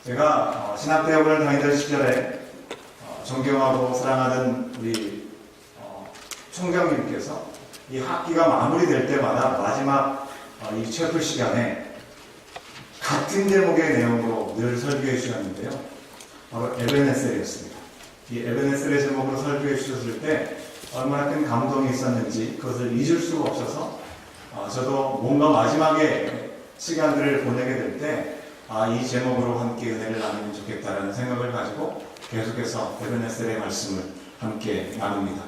제가 신학대학원을 다니던 시절에 존경하고 사랑하는 우리 총장님께서 이 학기가 마무리될 때마다 마지막 이 채플 시간에 같은 제목의 내용으로 늘 설교해 주셨는데요. 바로 에베네셀이었습니다. 이 에베네셀의 제목으로 설교해 주셨을 때 얼마나 큰 감동이 있었는지 그것을 잊을 수가 없어서 저도 뭔가 마지막에 시간들을 보내게 될 때 이 제목으로 함께 은혜를 나누면 좋겠다라는 생각을 가지고 계속해서 에베네셀의 말씀을 함께 나눕니다.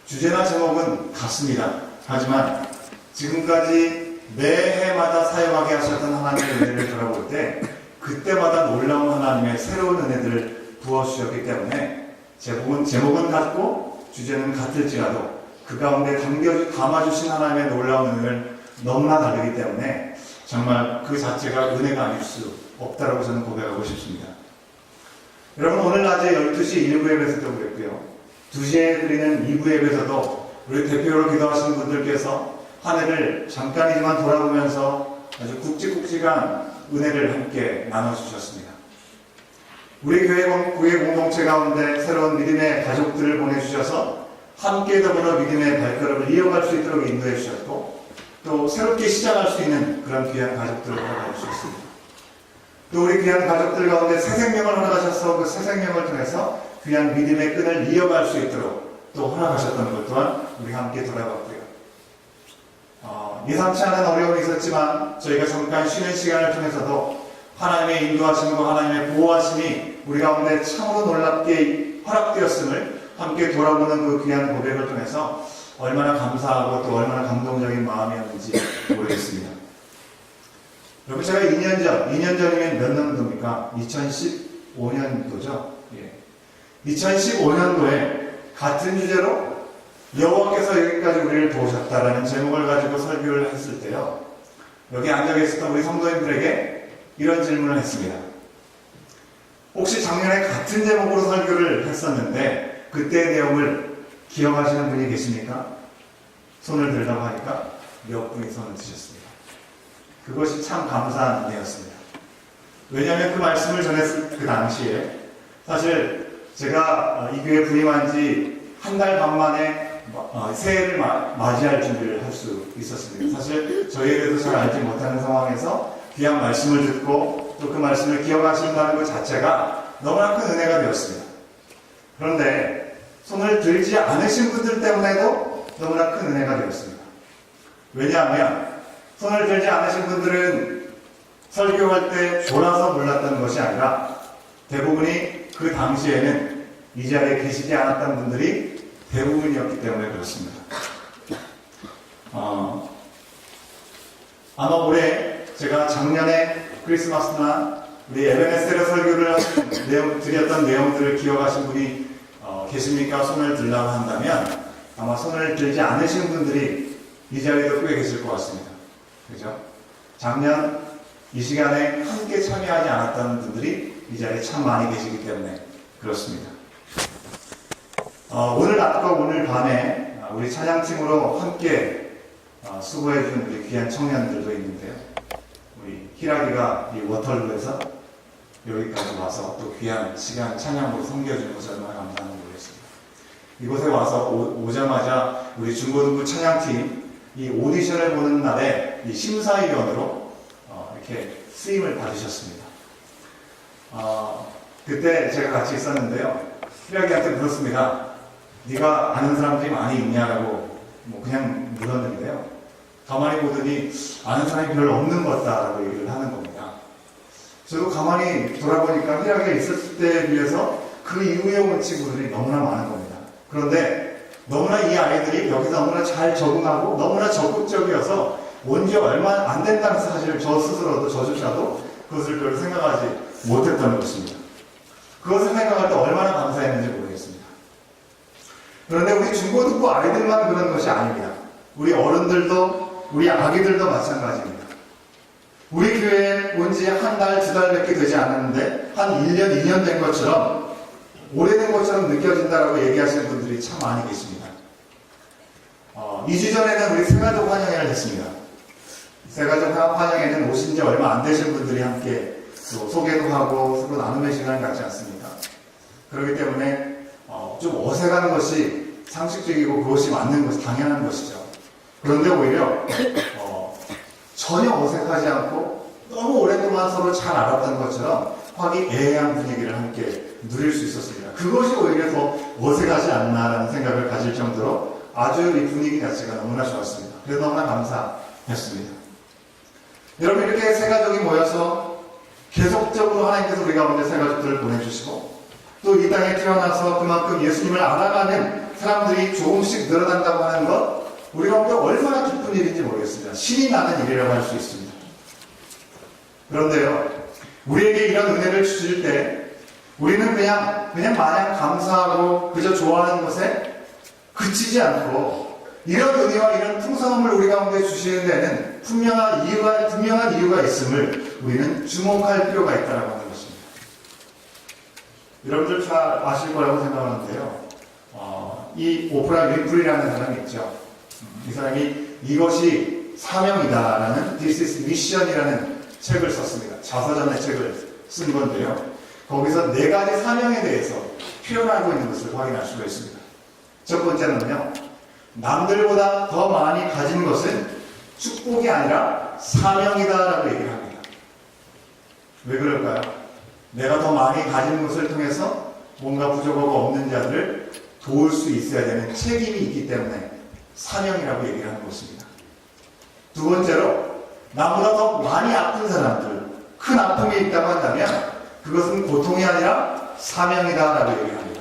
주제나 제목은 같습니다. 하지만 지금까지 매해마다 사용하게 하셨던 하나님의 은혜를 돌아볼 때 그때마다 놀라운 하나님의 새로운 은혜들을 부어주셨기 때문에 제목은 같고 주제는 같을지라도 그 가운데 담아주신 하나님의 놀라운 은혜를 너무나 다르기 때문에 정말 그 자체가 은혜가 아닐 수 없다라고 저는 고백하고 싶습니다. 여러분, 오늘 낮에 12시 1부 예배에서도 그랬고요. 2시에 드리는 2부 예배에서도 우리 대표로 기도하시는 분들께서 한 해를 잠깐이지만 돌아보면서 아주 굵직굵직한 은혜를 함께 나눠주셨습니다. 우리 교회 공동체 가운데 새로운 믿음의 가족들을 보내주셔서 함께 더불어 믿음의 발걸음을 이어갈 수 있도록 인도해 주셨고 또 새롭게 시작할 수 있는 그런 귀한 가족들을 허락해 주셨습니다. 또 우리 귀한 가족들 가운데 새 생명을 허락하셔서 그 새 생명을 통해서 귀한 믿음의 끈을 이어갈 수 있도록 또 허락하셨던 것 또한 우리 함께 돌아봤고요. 예상치 않은 어려움이 있었지만 저희가 잠깐 쉬는 시간을 통해서도 하나님의 인도하심과 하나님의 보호하심이 우리 가운데 참으로 놀랍게 허락되었음을 함께 돌아보는 그 귀한 고백을 통해서 얼마나 감사하고 또 얼마나 감동적인 마음이었는지 모르겠습니다. 여러분, 제가 2년 전이면 몇 년도입니까? 2015년도죠. 2015년도에 같은 주제로 여호와께서 여기까지 우리를 도우셨다라는 제목을 가지고 설교를 했을 때요. 여기 앉아 계셨던 우리 성도님들에게 이런 질문을 했습니다. 혹시 작년에 같은 제목으로 설교를 했었는데 그때의 내용을 기억하시는 분이 계십니까? 손을 들라고 하니까 몇 분이 손을 드셨습니다. 그것이 참 감사한 은혜였습니다. 왜냐하면 그 말씀을 전했을 그 당시에 사실 제가 이 교회에 부임한 지 한 달 반 만에 새해를 맞이할 준비를 할 수 있었습니다. 사실 저희에 대해서 잘 알지 못하는 상황에서 귀한 말씀을 듣고 또 그 말씀을 기억하신다는 것 자체가 너무나 큰 은혜가 되었습니다. 그런데 손을 들지 않으신 분들 때문에도 너무나 큰 은혜가 되었습니다. 왜냐하면 손을 들지 않으신 분들은 설교할 때 졸아서 몰랐던 것이 아니라 대부분이 그 당시에는 이 자리에 계시지 않았던 분들이 대부분이었기 때문에 그렇습니다. 아마 올해 제가 작년에 크리스마스나 우리 에베네셀의 설교를 드렸던 내용들을 기억하신 분이 계십니까? 손을 들라고 한다면 아마 손을 들지 않으신 분들이 이 자리에도 꽤 계실 것 같습니다. 그죠? 작년 이 시간에 함께 참여하지 않았던 분들이 이 자리에 참 많이 계시기 때문에 그렇습니다. 오늘 낮과 오늘 밤에 우리 찬양팀으로 함께 수고해준 우리 귀한 청년들도 있는데요. 우리 희락이가 이 워털루에서 여기까지 와서 또 귀한 시간 찬양으로 섬겨주는 것을 얼마나 감사한지 모르겠습니다. 이곳에 와서 오자마자 우리 중고등부 찬양팀 이 오디션을 보는 날에 이 심사위원으로 이렇게 쓰임을 받으셨습니다. 그때 제가 같이 있었는데요. 희락이한테 물었습니다. 네가 아는 사람들이 많이 있냐라고 그냥 물었는데요. 가만히 보더니 아는 사람이 별로 없는 것 같다라고 얘기를 하는 겁니다. 저도 가만히 돌아보니까 희락이가 있었을 때에 비해서 그 이후에 온 친구들이 너무나 많은 겁니다. 그런데 너무나 이 아이들이 여기서 너무나 잘 적응하고 너무나 적극적이어서 온 지 얼마 안 된다는 사실을 저 스스로도 저조차도 그것을 별로 생각하지 못했던 것입니다. 그것을 생각할 때 얼마나 감사했는지 모르겠습니다. 그런데 우리 중고등부 아이들만 그런 것이 아닙니다. 우리 어른들도 우리 아기들도 마찬가지입니다. 우리 교회에 온 지 한 달, 두 달밖에 되지 않았는데 한 1년, 2년 된 것처럼 오래된 것처럼 느껴진다라고 얘기하시는 분들이 참 많이 계십니다. 2주 전에는 우리 새가족 환영회를 했습니다. 새가족 환영회는 오신 지 얼마 안 되신 분들이 함께 또 소개도 하고 서로 나눔의 시간을 갖지 않습니까? 그렇기 때문에 좀 어색한 것이 상식적이고 그것이 맞는 것이 당연한 것이죠. 그런데 오히려 전혀 어색하지 않고 너무 오랫동안 서로 잘 알았던 것처럼 화기애애한 분위기를 함께 누릴 수 있었습니다. 그것이 오히려 더 어색하지 않나라는 생각을 가질 정도로 아주 이 분위기 자체가 너무나 좋았습니다. 그래서 너무나 감사했습니다. 여러분, 이렇게 세 가족이 모여서 계속적으로 하나님께서 우리 가운데 세 가족들을 보내주시고 또 이 땅에 태어나서 그만큼 예수님을 알아가는 사람들이 조금씩 늘어난다고 하는 것, 우리 가운데 얼마나 기쁜 일인지 모르겠습니다. 신이 나는 일이라고 할 수 있습니다. 그런데요, 우리에게 이런 은혜를 주실 때 우리는 그냥 마냥 감사하고 그저 좋아하는 것에 그치지 않고 이런 은혜와 이런 풍성함을 우리 가운데 주시는 데는 분명한 이유가 있음을 우리는 주목할 필요가 있다고 하는 것입니다. 여러분들 잘 아실 거라고 생각하는데요. 이 오프라 윈프리라는 사람이 있죠. 이 사람이 이것이 사명이다라는 This is Mission이라는 책을 썼습니다. 자서전의 책을 쓴 건데요. 거기서 네 가지 사명에 대해서 표현하고 있는 것을 확인할 수가 있습니다. 첫 번째는요, 남들보다 더 많이 가진 것은 축복이 아니라 사명이다라고 얘기를 합니다. 왜 그럴까요? 내가 더 많이 가진 것을 통해서 뭔가 부족하고 없는 자들을 도울 수 있어야 되는 책임이 있기 때문에 사명이라고 얘기를 하는 것입니다. 두 번째로, 나보다 더 많이 아픈 사람들, 큰 아픔이 있다고 한다면 그것은 고통이 아니라 사명이다라고 얘기를 합니다.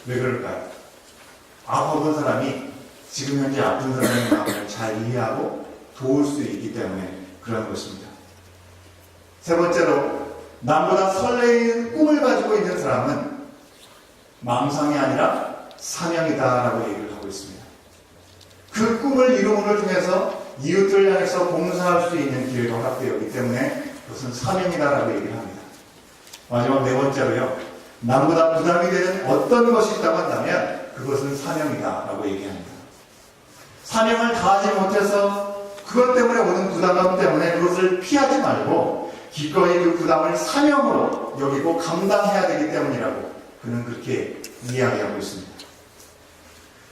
왜 그럴까요? 아픈 사람이 지금 현재 아픈 사람의 마음을 잘 이해하고 도울 수 있기 때문에 그런 것입니다. 세 번째로, 남보다 설레이는 꿈을 가지고 있는 사람은 망상이 아니라 사명이다라고 얘기를 하고 있습니다. 그 꿈을 이루음을 통해서 이웃들 향해서 봉사할 수 있는 기회가 허락되었기 때문에 그것은 사명이다라고 얘기를 합니다. 마지막 네 번째로요, 남보다 부담이 되는 어떤 것이 있다고 한다면 그것은 사명이다라고 얘기합니다. 사명을 다하지 못해서 그것 때문에 오는 부담감 때문에 그것을 피하지 말고 기꺼이 그 부담을 사명으로 여기고 감당해야 되기 때문이라고 그는 그렇게 이야기하고 있습니다.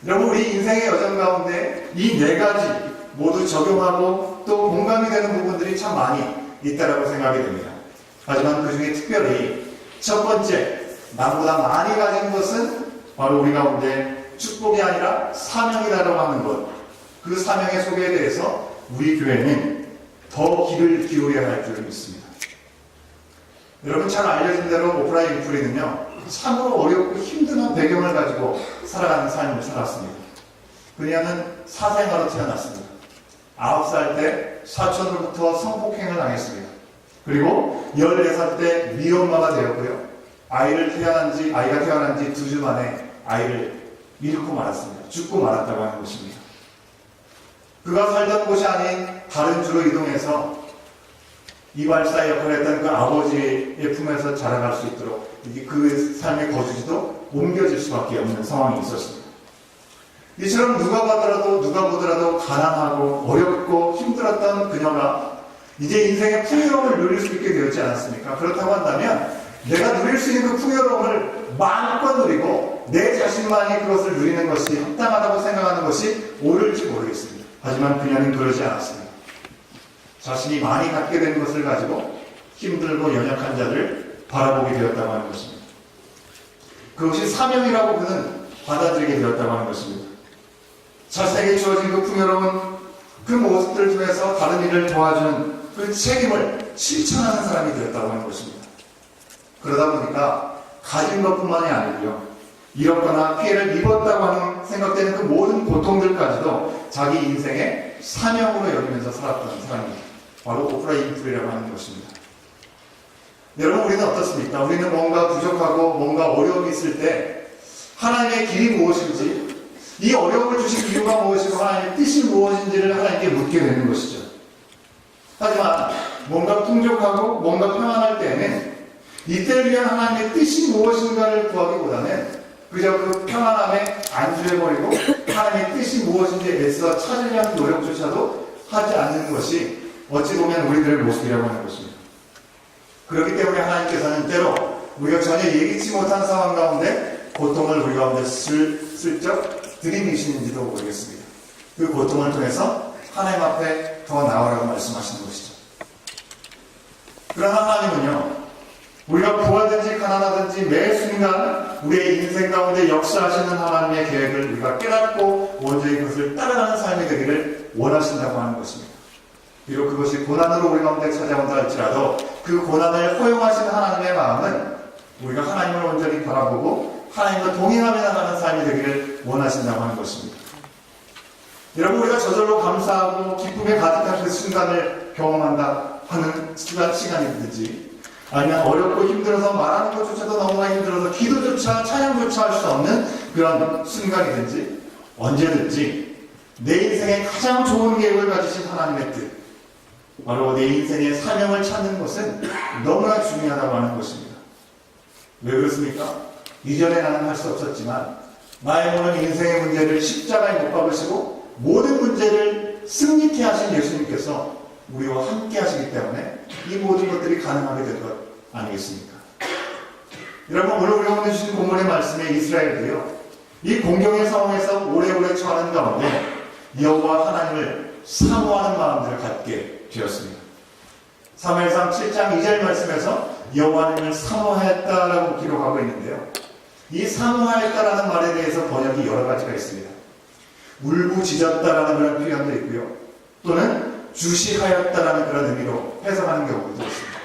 여러분, 우리 인생의 여정 가운데 이 네 가지 모두 적용하고 또 공감이 되는 부분들이 참 많이 있다고 생각이 됩니다. 하지만 그 중에 특별히 첫 번째, 나보다 많이 가진 것은 바로 우리 가운데 축복이 아니라 사명이라고 하는 것, 그 사명의 소개에 대해서 우리 교회는 더 귀를 기울여야 할 줄 믿습니다. 여러분, 잘 알려진 대로 오프라 윈프리는요, 참으로 어렵고 힘든 배경을 가지고 살아가는 삶을 살았습니다. 그녀는 사생아로 태어났습니다. 9살 때 사촌으로부터 성폭행을 당했습니다. 그리고 14살 때 미혼모가 되었고요. 아이가 태어난 지 2주 만에 아이를 잃고 말았습니다. 죽고 말았다고 하는 것입니다. 그가 살던 곳이 아닌 다른 주로 이동해서 이발사 역할을 했던 그 아버지의 품에서 자라갈 수 있도록 그 삶의 거주지도 옮겨질 수밖에 없는 상황이 있었습니다. 이처럼 누가 보더라도 가난하고 어렵고 힘들었던 그녀가 이제 인생의 풍요로움을 누릴 수 있게 되었지 않았습니까? 그렇다고 한다면 내가 누릴 수 있는 그 풍요로움을 마음껏 누리고 내 자신만이 그것을 누리는 것이 합당하다고 생각하는 것이 옳을지 모르겠습니다. 하지만 그녀는 그러지 않았습니다. 자신이 많이 갖게 된 것을 가지고 힘들고 연약한 자를 바라보게 되었다고 하는 것입니다. 그것이 사명이라고 그는 받아들이게 되었다고 하는 것입니다. 자신에게 주어진 그 풍요로운 그 모습들을 통해서 다른 일을 도와주는 그 책임을 실천하는 사람이 되었다고 하는 것입니다. 그러다 보니까 가진 것뿐만이 아니고요, 잃었거나 피해를 입었다고 하는 생각되는 그 모든 고통들까지도 자기 인생의 사명으로 여기면서 살았던 사람입니다. 바로 오프라 윈프리라고 하는 것입니다. 여러분, 우리는 어떻습니까? 우리는 뭔가 부족하고 뭔가 어려움이 있을 때 하나님의 길이 무엇인지, 이 어려움을 주신 이유가 무엇이고 하나님의 뜻이 무엇인지를 하나님께 묻게 되는 것이죠. 하지만 뭔가 풍족하고 뭔가 평안할 때에는 이때를 위한 하나님의 뜻이 무엇인가를 구하기보다는 그저 그 평안함에 안주해버리고 하나님의 뜻이 무엇인지 애써 찾으려는 노력조차도 하지 않는 것이 어찌 보면 우리들의 모습이라고 하는 것입니다. 그렇기 때문에 하나님께서는 때로 우리가 전혀 예기치 못한 상황 가운데 고통을 우리 가운데 슬쩍 들이미시는지도 모르겠습니다. 그 고통을 통해서 하나님 앞에 더 나아가라고 말씀하시는 것이죠. 그러나 하나님은요, 우리가 부하든지 가난하든지 매 순간 우리의 인생 가운데 역사하시는 하나님의 계획을 우리가 깨닫고 온전히 그것을 따라가는 삶이 되기를 원하신다고 하는 것입니다. 비록 그것이 고난으로 우리 가운데 찾아온다 할지라도 그 고난을 허용하시는 하나님의 마음은 우리가 하나님을 온전히 바라보고 하나님과 동행하며 나가는 삶이 되기를 원하신다고 하는 것입니다. 여러분, 우리가 저절로 감사하고 기쁨에 가득한 그 순간을 경험한다 하는 시간이든지, 아니면 어렵고 힘들어서 말하는 것조차도 너무나 힘들어서 기도조차 찬양조차 할 수 없는 그런 순간이든지, 언제든지 내 인생에 가장 좋은 계획을 가지신 하나님의 뜻, 바로 내 인생의 사명을 찾는 것은 너무나 중요하다고 하는 것입니다. 왜 그렇습니까? 이전에 나는 할 수 없었지만 나의 모든 인생의 문제를 십자가에 못 박으시고 모든 문제를 승리케 하신 예수님께서 우리와 함께 하시기 때문에 이 모든 것들이 가능하게 된 것 아니겠습니까? 여러분, 오늘 우리가 오늘 주신 본문의 말씀에 이스라엘들이요, 이 공경의 상황에서 오래오래 처하는 가운데 여호와 하나님을 사모하는 마음들을 갖게 되었습니다. 사무엘상 7장 2절 말씀에서 여호와 하나님을 사모하였다라고 기록하고 있는데요, 이 사모하였다라는 말에 대해서 번역이 여러 가지가 있습니다. 울부짖었다라는 그런 표현도 있고요, 또는 주시하였다라는 그런 의미로 해석하는 경우도 있습니다.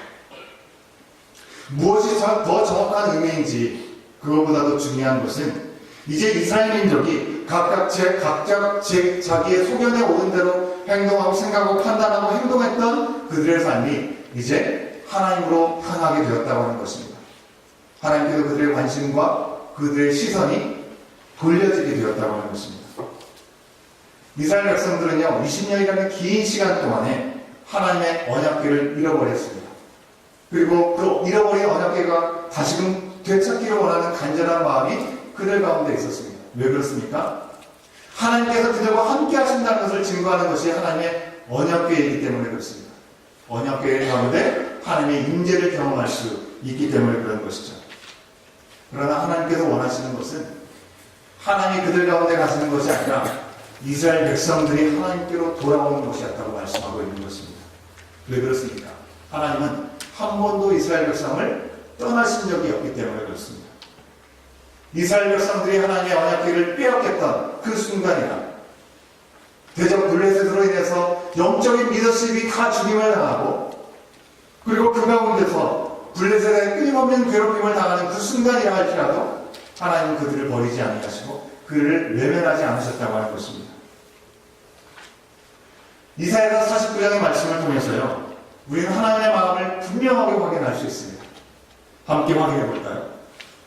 무엇이 더 정확한 의미인지 그것보다도 중요한 것은 이제 이스라엘 민족이 각자 자기의 소견에 오른 대로 행동하고 생각하고 판단하고 행동했던 그들의 삶이 이제 하나님으로 향하게 되었다고 하는 것입니다. 하나님께서 그들의 관심과 그들의 시선이 돌려지게 되었다고 하는 것입니다. 이스라엘 백성들은요, 20년이라는 긴 시간 동안에 하나님의 언약궤를 잃어버렸습니다. 그리고 그 잃어버린 언약궤가 다시금 되찾기를 원하는 간절한 마음이 그들 가운데 있었습니다. 왜 그렇습니까? 하나님께서 그들과 함께 하신다는 것을 증거하는 것이 하나님의 언약궤이기 때문에 그렇습니다. 언약궤 가운데 하나님의 임재를 경험할 수 있기 때문에 그런 것이죠. 그러나 하나님께서 원하시는 것은 하나님이 그들 가운데 가시는 것이 아니라 이스라엘 백성들이 하나님께로 돌아오는 것이었다고 말씀하고 있는 것입니다. 왜 그렇습니까? 하나님은 한 번도 이스라엘 백성을 떠나신 적이 없기 때문에 그렇습니다. 이스라엘 백성들이 하나님의 언약궤를 빼앗겼던 그 순간이나 대적 블레셋으로 인해서 영적인 리더십이 다 죽임을 당하고, 그리고 그 가운데서 블레셋의 끊임없는 괴롭힘을 당하는 그 순간이라 할지라도 하나님은 그들을 버리지 아니하시고 그를 외면하지 않으셨다고 하는 것입니다. 이사야서 49장의 말씀을 통해서요, 우리는 하나님의 마음을 분명하게 확인할 수 있습니다. 함께 확인해 볼까요?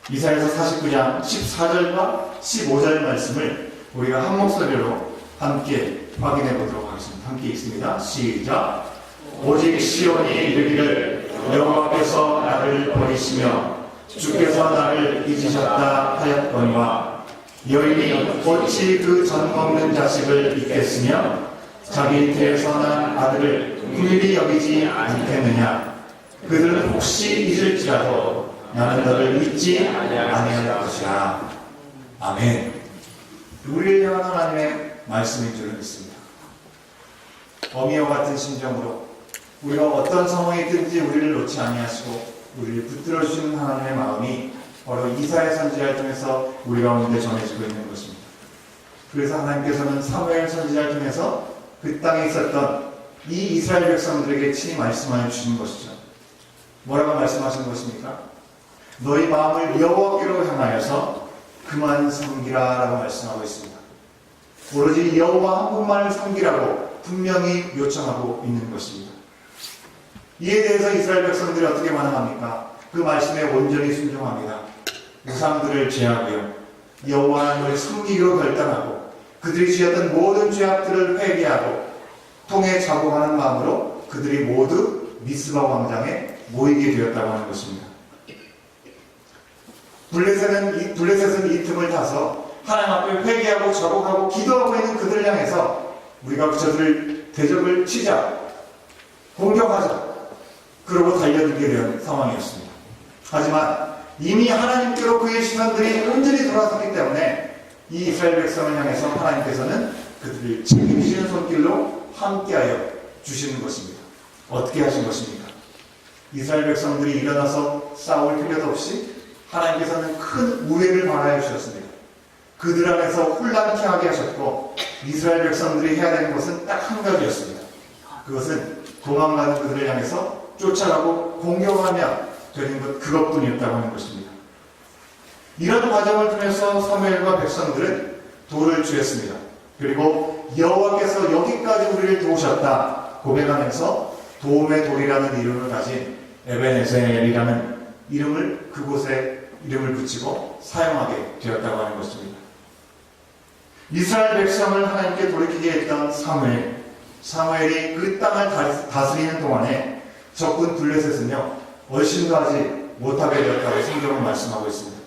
이사야서 49장 14절과 15절 말씀을 우리가 한 목소리로 함께 확인해 보도록 하겠습니다. 함께 읽습니다. 시작. 오직 시온이 이르기를 여호와께서 나를 버리시며 주께서 나를 잊으셨다 하였거니와, 여인이 어찌 그 전 먹는 자식을 잊겠으며 자기 태에서 난 아들을 긍휼히 여기지 않겠느냐. 그들은 혹시 잊을지라도 나는 너를 잊지 아니할 것이라. 아멘. 우리를 향한 하나님의 말씀인 줄을 믿습니다. 어미와 같은 심정으로 우리가 어떤 상황이 있든지 우리를 놓지 아니하시고 우리를 붙들어 주시는 하나님의 마음이 바로 이사야 선지자를 통해서 우리 가운데 전해지고 있는 것입니다. 그래서 하나님께서는 사무엘 선지자를 통해서 그 땅에 있었던 이 이스라엘 백성들에게 친히 말씀하여 주신 것이죠. 뭐라고 말씀하신 것입니까? 너희 마음을 여호와께로 향하여서 그만 섬기라 라고 말씀하고 있습니다. 오로지 여호와 한 분만을 섬기라고 분명히 요청하고 있는 것입니다. 이에 대해서 이스라엘 백성들이 어떻게 반응합니까? 그 말씀에 온전히 순종합니다. 우상들을 제하고요, 여호와 하나님을 섬기기로 결단하고 그들이 지었던 모든 죄악들을 회개하고 통에 자복하는 마음으로 그들이 모두 미스바 광장에 모이게 되었다고 하는 것입니다. 블레셋은 이 틈을 타서 하나님 앞에 회개하고 자복하고 기도하고 있는 그들을 향해서 우리가 저들을 대적을 치자, 공격하자, 그러고 달려들게 된 상황이었습니다. 하지만 이미 하나님께로 그의 시선들이 온전히 돌아섰기 때문에 이 이스라엘 백성을 향해서 하나님께서는 그들을 책임지는 손길로 함께하여 주시는 것입니다. 어떻게 하신 것입니까? 이스라엘 백성들이 일어나서 싸울 필요도 없이 하나님께서는 큰 우회를 말하여 주셨습니다. 그들 안에서 혼란케 하게 하셨고 이스라엘 백성들이 해야 되는 것은 딱 한 가지였습니다. 그것은 도망가는 그들을 향해서 쫓아가고 공격하며 되는 것 그것뿐이었다고 하는 것입니다. 이런 과정을 통해서 사무엘과 백성들은 돌을 주었습니다. 그리고 여호와께서 여기까지 우리를 도우셨다 고백하면서 도움의 돌이라는 이름을 가진 에벤에셀이라는 이름을 그곳에 이름을 붙이고 사용하게 되었다고 하는 것입니다. 이스라엘 백성을 하나님께 돌이키게 했던 사무엘이 그 땅을 다스리는 동안에 적군 블레셋은요 얼씬도 하지 못하게 되었다고 성경은 말씀하고 있습니다.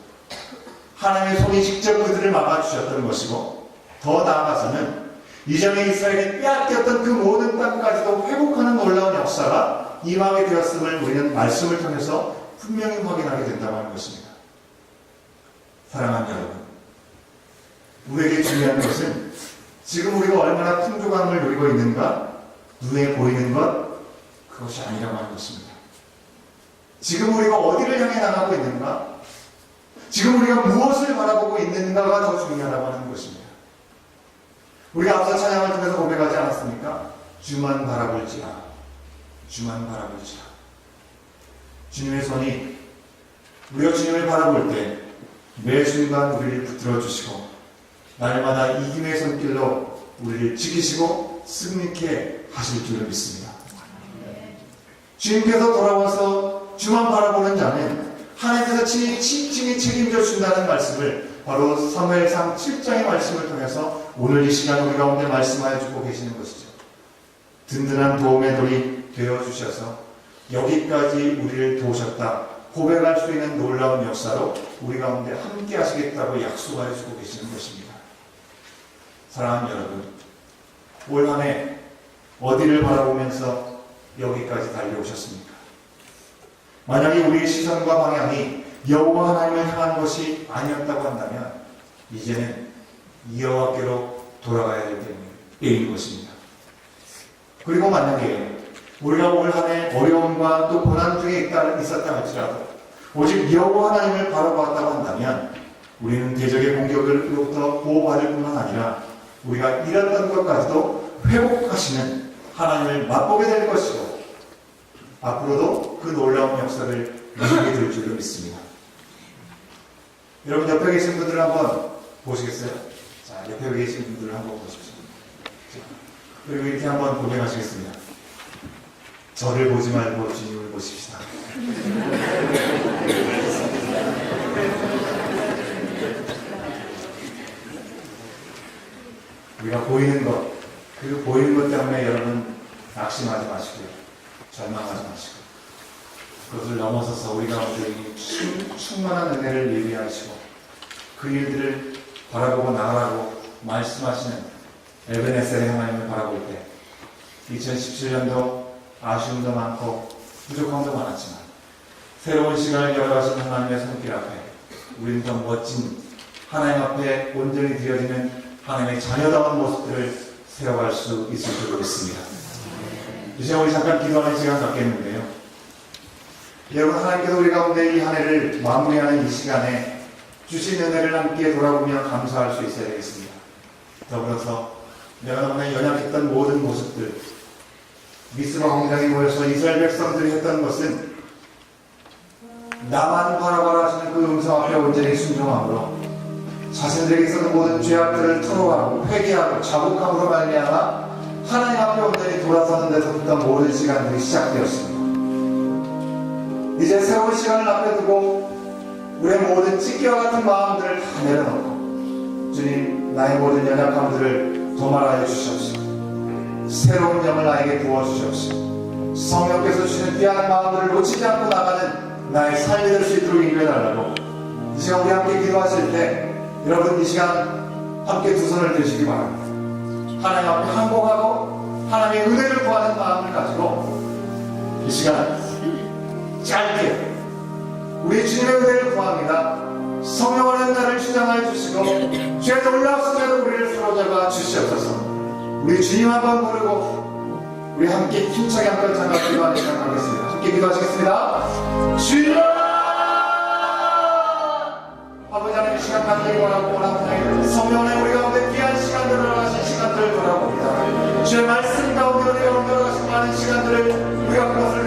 하나님의 손이 직접 그들을 막아주셨던 것이고 더 나아가서는 이전에 이스라엘이 빼앗겼던 그 모든 땅까지도 회복하는 놀라운 역사가 임하게 되었음을 우리는 말씀을 통해서 분명히 확인하게 된다고 하는 것입니다. 사랑하는 여러분, 우리에게 중요한 것은 지금 우리가 얼마나 풍족함을 누리고 있는가, 눈에 보이는 것, 그것이 아니라고 하는 것입니다. 지금 우리가 어디를 향해 나가고 있는가, 지금 우리가 무엇을 바라보고 있는가가 더 중요하다고 하는 것입니다. 우리가 앞서 찬양을 통해서 고백하지 않았습니까? 주만 바라볼지라, 주만 바라볼지라. 주님의 손이 우리가 주님을 바라볼 때 매 순간 우리를 붙들어 주시고 날마다 이김의 손길로 우리를 지키시고 승리케 하실 줄을 믿습니다. 주님께서 돌아와서 주만 바라보는 자는 하나님께서 친히 책임져 준다는 말씀을 바로 사무엘상 7장의 말씀을 통해서 오늘 이 시간 우리 가운데 말씀하여 주고 계시는 것이죠. 든든한 도움의 돌이 되어주셔서 여기까지 우리를 도우셨다 고백할 수 있는 놀라운 역사로 우리 가운데 함께 하시겠다고 약속하여 주고 계시는 것입니다. 사랑하는 여러분, 올 한 해 어디를 바라보면서 여기까지 달려오셨습니까? 만약에 우리의 시선과 방향이 여호와 하나님을 향한 것이 아니었다고 한다면 이제는 여호와께로 돌아가야 될 때인 것입니다. 그리고 만약에 우리가 올 한 해 어려움과 또 고난 중에 있었다 할지라도 오직 여호와 하나님을 바라보았다고 한다면 우리는 대적의 공격으로부터 보호받을 뿐만 아니라 우리가 잃었던 것까지도 회복하시는 하나님을 맛보게 될 것이고 앞으로도 그 놀라운 역사를 누리게 될 줄을 믿습니다. 여러분 옆에 계신 분들 한번 보시겠어요? 자, 옆에 계신 분들 한번 보십시오. 그리고 이렇게 한번 고백하시겠습니다. 저를 보지 말고 주님을 보십시다. 우리가 보이는 것, 그 보이는 것 때문에 여러분 낙심하지 마시고요. 절망하지 마시고 그것을 넘어서서 우리 가운데 충만한 은혜를 예비하시고 그 일들을 바라보고 나가라고 말씀하시는 에베네셀의 하나님을 바라볼 때 2017년도 아쉬움도 많고 부족함도 많았지만 새로운 시간을 열어가신 하나님의 손길 앞에 우리는 더 멋진 하나님 앞에 온전히 드려지는 하나님의 자녀다운 모습들을 세워갈 수 있을 줄 믿습니다. 이제 우리 잠깐 기도하는 시간 갖겠는데요. 여러분 하나님께서 우리 가운데 이 한 해를 마무리하는 이 시간에 주신 은혜를 함께 돌아보며 감사할 수 있어야 되겠습니다. 더불어서 내가 너무나 연약했던 모든 모습들 미스바 광장에 모여서 이스라엘 백성들이 했던 것은 나만 바라봐라 하시는 그 음성 앞에 온전히 순종함으로 자신들에게 있었던 모든 죄악들을 토로하고 회개하고 자복함으로 말미암아 하나님 앞에 온전히 돌아서는 데서부터 모든 시간들이 시작되었습니다. 이제 새로운 시간을 앞에 두고 우리의 모든 찢기와 같은 마음들을 다 내려놓고 주님 나의 모든 연약함들을 도말하여 주시옵시고 새로운 영을 나에게 부어주시옵시고 성령께서 주시는 귀한 마음들을 놓치지 않고 나가는 나의 삶이 될 수 있도록 인도해달라고 이 시간 우리 함께 기도하실 때 여러분 이 시간 함께 두 손을 드시기 바랍니다. 하나님 앞에 항복하고 하나님의 은혜를 구하는 마음을 가지고 이 시간 짧게 우리 주님의 은혜를 구합니다. 성령은 나를 주장하여 주시고 죄에 놀라우시면 우리를 사로잡아 주시옵소서. 우리 주님 한번 부르고 우리 함께 힘차게 한번 장갑 기도하는 시간 가겠습니다. 함께 기도하시겠습니다. 주여! 아버지 하나님 시간 갖기를 원하고 원합니다. 성령의 우리 가운데 귀한 시간들을 허락하신 시간들을 돌아봅니다. 주의 말씀 가운데 우리가 옮겨가신 많은 시간들을 우리가 그것을